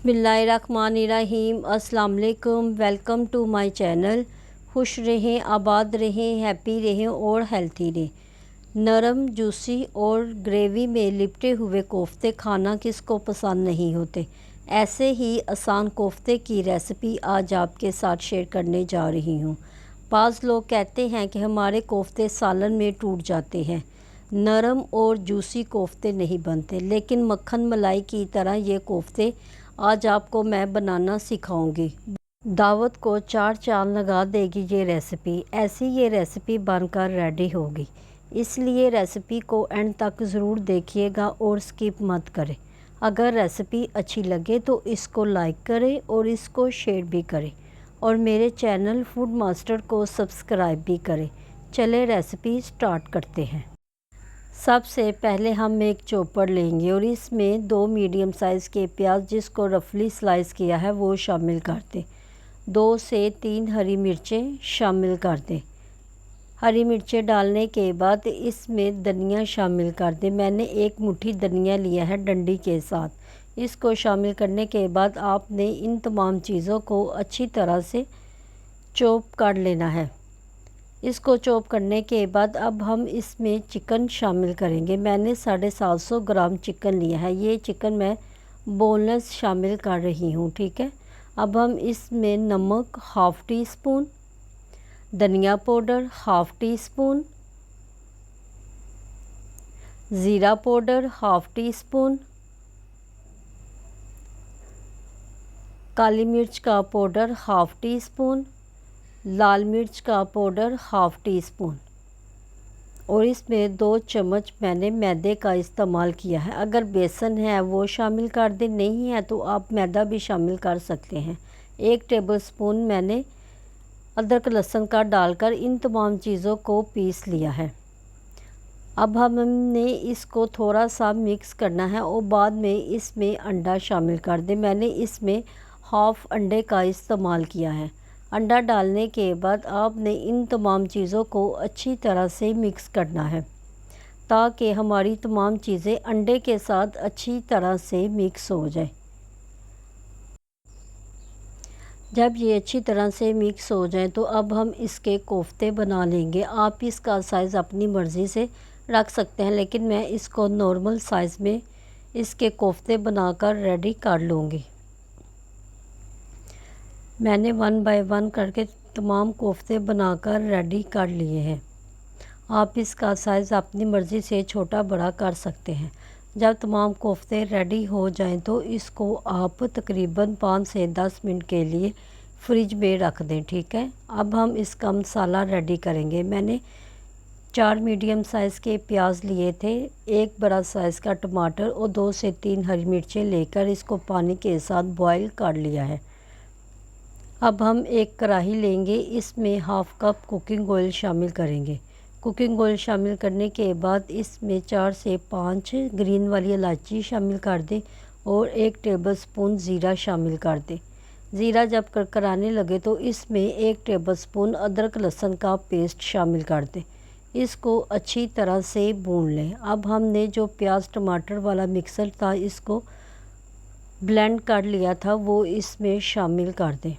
बिस्मिल्लाहिर्रहमानिर्रहीम। अस्सलाम वालेकुम। Welcome to my channel. खुश रहें, आबाद रहें, हैप्पी रहें और हेल्थी रहें। नरम, जूसी और ग्रेवी में लिपटे हुए कोफ्ते खाना किसको पसंद नहीं होते। ऐसे ही आसान कोफ्ते की रेसिपी आज आपके साथ शेयर करने जा रही हूँ। बाज़ लोग कहते हैं कि हमारे कोफ्ते सालन में टूट जाते हैं, नरम और जूसी कोफ्ते नहीं बनते, लेकिन मक्खन मलाई की तरह ये कोफ्ते आज आपको मैं बनाना सिखाऊंगी। दावत को चार चांद लगा देगी ये रेसिपी। ऐसी ये रेसिपी बनकर रेडी होगी, इसलिए रेसिपी को एंड तक ज़रूर देखिएगा और स्किप मत करें। अगर रेसिपी अच्छी लगे तो इसको लाइक करें और इसको शेयर भी करें और मेरे चैनल फूड मास्टर को सब्सक्राइब भी करें। चले रेसिपी स्टार्ट करते हैं। सबसे पहले हम एक चॉपर लेंगे और इसमें 2 मीडियम साइज़ के प्याज जिसको रफली स्लाइस किया है वो शामिल कर दें। 2 से 3 हरी मिर्चें शामिल कर दें। हरी मिर्चें डालने के बाद इसमें धनिया शामिल कर दें। मैंने एक मुट्ठी धनिया लिया है डंडी के साथ। इसको शामिल करने के बाद आपने इन तमाम चीज़ों को अच्छी तरह से चॉप कर लेना है। इसको चॉप करने के बाद अब हम इसमें चिकन शामिल करेंगे। मैंने 750 ग्राम चिकन लिया है। ये चिकन मैं बोनलेस शामिल कर रही हूँ, ठीक है। अब हम इसमें नमक हाफ़ टी स्पून, धनिया पाउडर हाफ़ टी स्पून, ज़ीरा पाउडर हाफ़ टी स्पून, काली मिर्च का पाउडर हाफ़ टी स्पून, लाल मिर्च का पाउडर हाफ़ टी स्पून और इसमें 2 चम्मच मैंने मैदे का इस्तेमाल किया है। अगर बेसन है वो शामिल कर दें, नहीं है तो आप मैदा भी शामिल कर सकते हैं। 1 टेबलस्पून मैंने अदरक लहसुन का डालकर इन तमाम चीज़ों को पीस लिया है। अब हमने इसको थोड़ा सा मिक्स करना है और बाद में इसमें अंडा शामिल कर दें। मैंने इसमें हाफ़ अंडे का इस्तेमाल किया है। अंडा डालने के बाद आपने इन तमाम चीज़ों को अच्छी तरह से मिक्स करना है ताकि हमारी तमाम चीज़ें अंडे के साथ अच्छी तरह से मिक्स हो जाए। जब ये अच्छी तरह से मिक्स हो जाए तो अब हम इसके कोफ्ते बना लेंगे। आप इसका साइज़ अपनी मर्ज़ी से रख सकते हैं, लेकिन मैं इसको नॉर्मल साइज़ में इसके कोफ्ते बनाकर रेडी कर लूँगी। मैंने 1 बाय 1 करके तमाम कोफ्ते बनाकर रेडी कर लिए हैं। आप इसका साइज़ अपनी मर्ज़ी से छोटा बड़ा कर सकते हैं। जब तमाम कोफ्ते रेडी हो जाएं तो इसको आप तकरीबन 5 से 10 मिनट के लिए फ्रिज में रख दें, ठीक है। अब हम इसका मसाला रेडी करेंगे। मैंने 4 मीडियम साइज़ के प्याज लिए थे, 1 बड़ा साइज़ का टमाटर और 2 से 3 हरी मिर्चें लेकर इसको पानी के साथ बॉयल कर लिया है। अब हम एक कढ़ाई लेंगे, इसमें हाफ़ कप कुकिंग ऑयल शामिल करेंगे। कुकिंग ऑयल शामिल करने के बाद इसमें 4 से 5 ग्रीन वाली इलायची शामिल कर दें और 1 टेबलस्पून ज़ीरा शामिल कर दें। ज़ीरा जब करकराने लगे तो इसमें 1 टेबलस्पून अदरक लहसुन का पेस्ट शामिल कर दें। इसको अच्छी तरह से भून लें। अब हमने जो प्याज टमाटर वाला मिक्सर था इसको ब्लेंड कर लिया था वो इसमें शामिल कर दें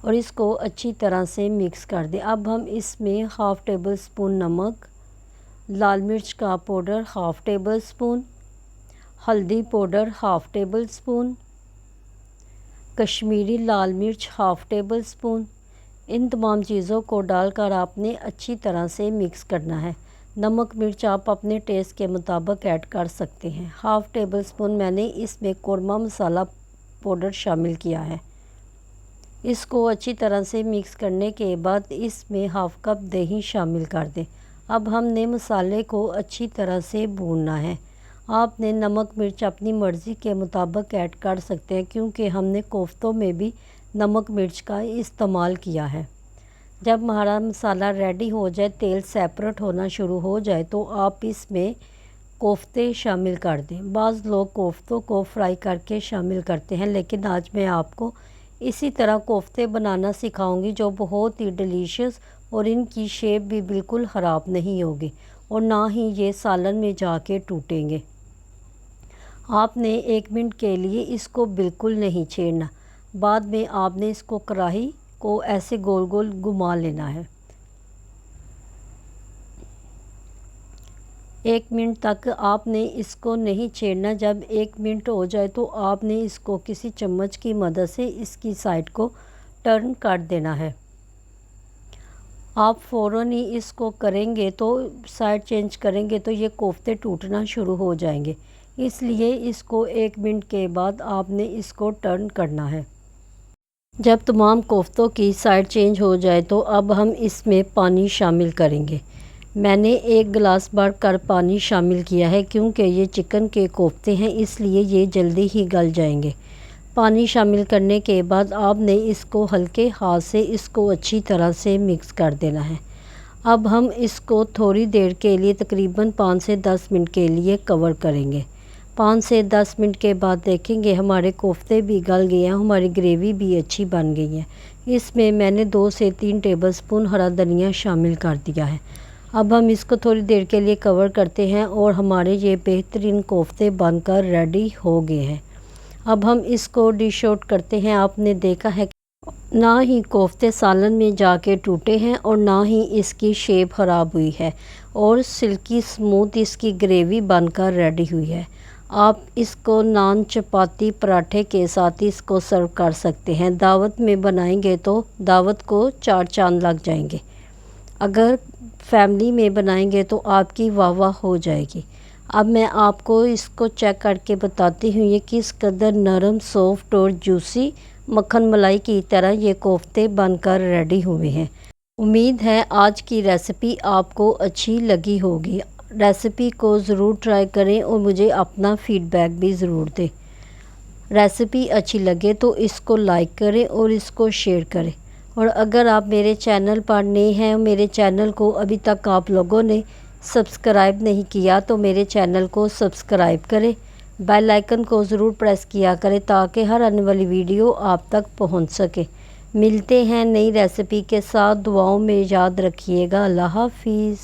और इसको अच्छी तरह से मिक्स कर दें। अब हम इसमें हाफ़ टेबल स्पून नमक, लाल मिर्च का पाउडर हाफ़ टेबल स्पून, हल्दी powder half tablespoon, Kashmiri लाल मिर्च हाफ़ टेबल स्पून, इन तमाम चीज़ों को डालकर आपने अच्छी तरह से मिक्स करना है। नमक मिर्च आप अपने टेस्ट के मुताबिक ऐड कर सकते हैं। हाफ़ टेबल स्पून मैंने इसमें कोरमा मसाला पाउडर शामिल किया है। इसको अच्छी तरह से मिक्स करने के बाद इसमें हाफ़ कप दही शामिल कर दें। अब हमने मसाले को अच्छी तरह से भूनना है। आपने नमक मिर्च अपनी मर्ज़ी के मुताबिक ऐड कर सकते हैं क्योंकि हमने कोफ्तों में भी नमक मिर्च का इस्तेमाल किया है। जब हमारा मसाला रेडी हो जाए, तेल सेपरेट होना शुरू हो जाए तो आप इसमें कोफ्ते शामिल कर दें। बाज़ लोग कोफ्तों को फ्राई करके शामिल करते हैं, लेकिन आज मैं आपको इसी तरह कोफ्ते बनाना सिखाऊंगी जो बहुत ही डिलीशियस और इनकी शेप भी बिल्कुल ख़राब नहीं होगी और ना ही ये सालन में जाके टूटेंगे। आपने 1 मिनट के लिए इसको बिल्कुल नहीं छेड़ना। बाद में आपने इसको कढ़ाई को ऐसे गोल गोल घुमा लेना है। 1 मिनट तक आपने इसको नहीं छेड़ना। जब 1 मिनट हो जाए तो आपने इसको किसी चम्मच की मदद से इसकी साइड को टर्न कर देना है। आप फ़ौरन ही इसको करेंगे तो साइड चेंज करेंगे तो ये कोफ्ते टूटना शुरू हो जाएंगे, इसलिए इसको 1 मिनट के बाद आपने इसको टर्न करना है। जब तमाम कोफ्तों की साइड चेंज हो जाए तो अब हम इसमें पानी शामिल करेंगे। मैंने 1 गिलास भर कर पानी शामिल किया है, क्योंकि ये चिकन के कोफ्ते हैं इसलिए ये जल्दी ही गल जाएंगे। पानी शामिल करने के बाद आपने इसको हल्के हाथ से इसको अच्छी तरह से मिक्स कर देना है। अब हम इसको थोड़ी देर के लिए तकरीबन 5 से 10 मिनट के लिए कवर करेंगे। 5 से 10 मिनट के बाद देखेंगे हमारे कोफ्ते भी गल गए हैं, हमारी ग्रेवी भी अच्छी बन गई है। इसमें मैंने 2 से 3 टेबलस्पून हरा धनिया शामिल कर दिया है। अब हम इसको थोड़ी देर के लिए कवर करते हैं और हमारे ये बेहतरीन कोफ्ते बनकर रेडी हो गए हैं। अब हम इसको डिश आउट करते हैं। आपने देखा है ना ही कोफ्ते सालन में जाके टूटे हैं और ना ही इसकी शेप ख़राब हुई है और सिल्की स्मूथ इसकी ग्रेवी बनकर रेडी हुई है। आप इसको नान, चपाती, पराठे के साथ इसको सर्व कर सकते हैं। दावत में बनाएंगे तो दावत को 4 चांद लग जाएंगे। अगर फैमिली में बनाएंगे तो आपकी वाह वाह हो जाएगी। अब मैं आपको इसको चेक करके बताती हूँ ये किस कदर नरम, सॉफ्ट और जूसी मक्खन मलाई की तरह ये कोफ्ते बनकर रेडी हुए हैं। उम्मीद है आज की रेसिपी आपको अच्छी लगी होगी। रेसिपी को ज़रूर ट्राई करें और मुझे अपना फ़ीडबैक भी ज़रूर दें। रेसिपी अच्छी लगे तो इसको लाइक करें और इसको शेयर करें। और अगर आप मेरे चैनल पर नए हैं, मेरे चैनल को अभी तक आप लोगों ने सब्सक्राइब नहीं किया तो मेरे चैनल को सब्सक्राइब करें। बेल आइकन को ज़रूर प्रेस किया करें ताकि हर आने वाली वीडियो आप तक पहुंच सके। मिलते हैं नई रेसिपी के साथ। दुआओं में याद रखिएगा। अल्लाह हाफिज़।